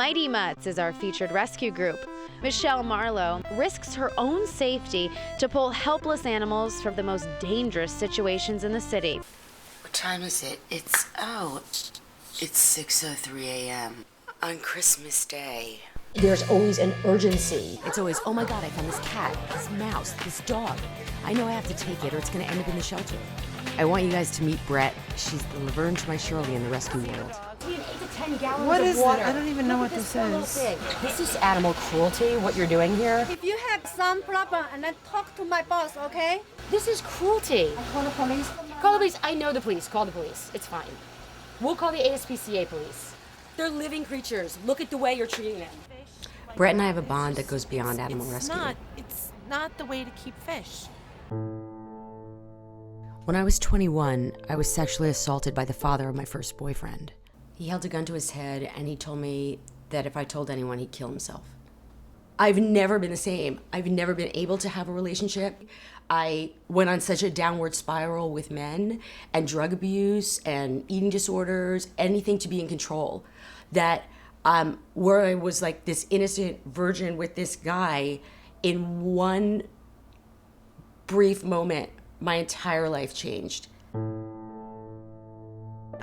Mighty Mutts is our featured rescue group. Michelle Marlowe risks her own safety to pull helpless animals from the most dangerous situations in the city. What time is it? It's 6:03 a.m. on Christmas Day. There's always an urgency. It's always, oh my God, I found this cat, this mouse, this dog. I know I have to take it or it's gonna end up in the shelter. I want you guys to meet Brett. She's the Laverne to my Shirley in the rescue world. We have 8 to 10 gallons what of is water. It? I don't even know what this is. This is animal cruelty, what you're doing here. If you have some problem, and then talk to my boss, okay? This is cruelty. I call the police. Call the police. I know the police. Call the police. It's fine. We'll call the ASPCA police. They're living creatures. Look at the way you're treating them. Brett and I have a bond that goes beyond animal rescue. It's not the way to keep fish. When I was 21, I was sexually assaulted by the father of my first boyfriend. He held a gun to his head and he told me that if I told anyone, he'd kill himself. I've never been the same. I've never been able to have a relationship. I went on such a downward spiral with men and drug abuse and eating disorders, anything to be in control, that where I was like this innocent virgin with this guy, in one brief moment, my entire life changed.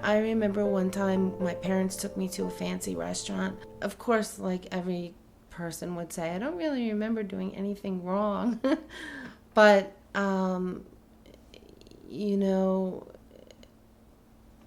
I remember one time my parents took me to a fancy restaurant. Of course, like every person would say, I don't really remember doing anything wrong. But, you know,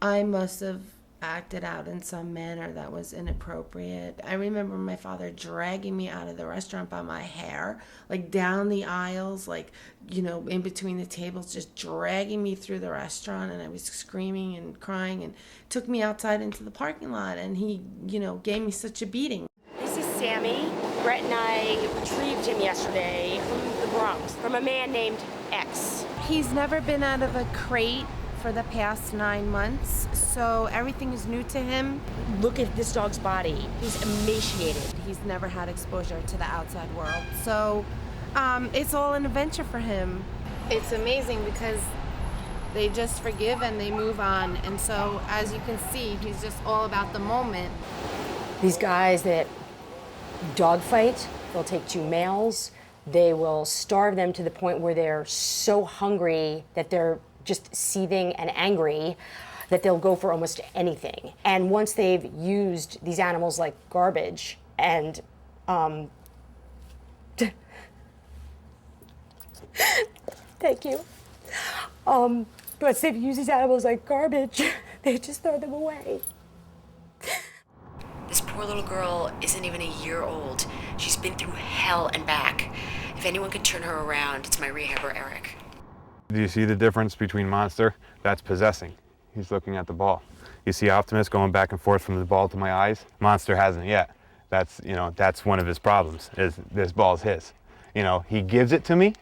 I must have acted out in some manner that was inappropriate. I remember my father dragging me out of the restaurant by my hair, like down the aisles, like, you know, in between the tables, just dragging me through the restaurant, and I was screaming and crying, and took me outside into the parking lot, and he, you know, gave me such a beating. This is Sammy. Brett and I retrieved him yesterday from the Bronx, from a man named X. He's never been out of a crate for the past 9 months, so everything is new to him. Look at this dog's body. He's emaciated. He's never had exposure to the outside world, so it's all an adventure for him. It's amazing because they just forgive and they move on, and so as you can see, he's just all about the moment. These guys that dogfight, they'll take 2 males, they will starve them to the point where they're so hungry that they're just seething and angry that they'll go for almost anything. And once they've used these animals like garbage and thank you. Once they've used these animals like garbage, they just throw them away. This poor little girl isn't even a year old. She's been through hell and back. If anyone can turn her around, it's my rehabber, Eric. Do you see the difference between Monster? That's possessing. He's looking at the ball. You see Optimus going back and forth from the ball to my eyes? Monster hasn't yet. That's, you know, that's one of his problems, is this ball's his. You know, he gives it to me,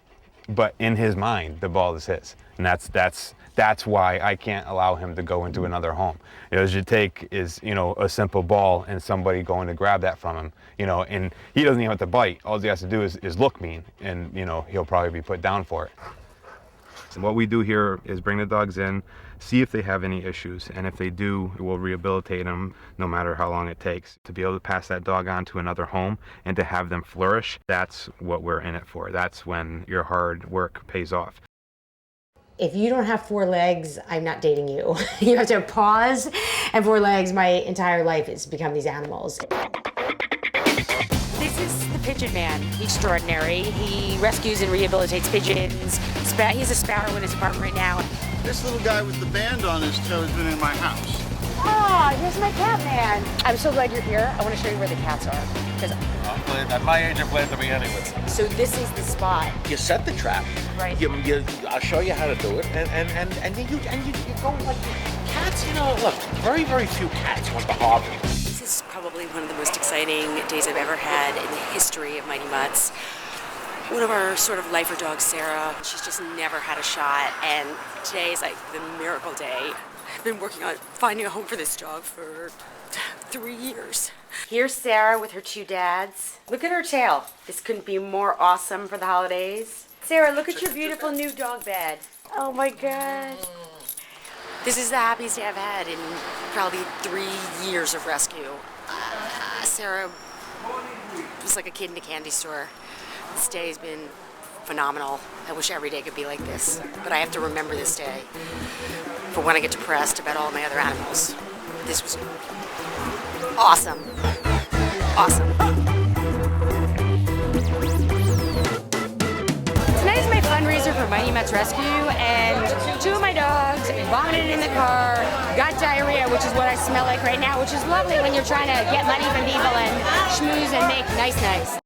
but in his mind, the ball is his. And that's why I can't allow him to go into another home. You know, all you take is, you know, a simple ball and somebody going to grab that from him, you know, and he doesn't even have to bite. All he has to do is look mean, and, you know, he'll probably be put down for it. And what we do here is bring the dogs in, see if they have any issues, and if they do, we'll rehabilitate them no matter how long it takes. To be able to pass that dog on to another home and to have them flourish, that's what we're in it for. That's when your hard work pays off. If you don't have 4 legs, I'm not dating you. You have to have paws and 4 legs. My entire life has become these animals. This is the Pigeon Man, extraordinary. He rescues and rehabilitates pigeons. He's a sparrow in his apartment right now. This little guy with the band on his toe has been in my house. Ah, here's my cat man. I'm so glad you're here. I want to show you where the cats are. At my age, I'm glad to be anyway. So this is the spot. You set the trap. Right. I'll show you how to do it, and then you go like cats. You know, look, very very few cats want the hobby. This is probably one of the most exciting days I've ever had in the history of Mighty Mutts. One of our sort of lifer dogs, Sarah, she's just never had a shot, and today is like the miracle day. I've been working on finding a home for this dog for 3 years. Here's Sarah with her 2 dads. Look at her tail. This couldn't be more awesome for the holidays. Sarah, look at your beautiful new dog bed. Oh my gosh. This is the happiest day I've had in probably 3 years of rescue. Sarah was like a kid in a candy store. This day has been phenomenal. I wish every day could be like this, but I have to remember this day for when I get depressed about all my other animals. This was awesome. Awesome. Tonight is my fundraiser for Mighty Mutt's Rescue, and 2 of my dogs vomited in the car, got diarrhea, which is what I smell like right now, which is lovely when you're trying to get money from people and schmooze and make nice.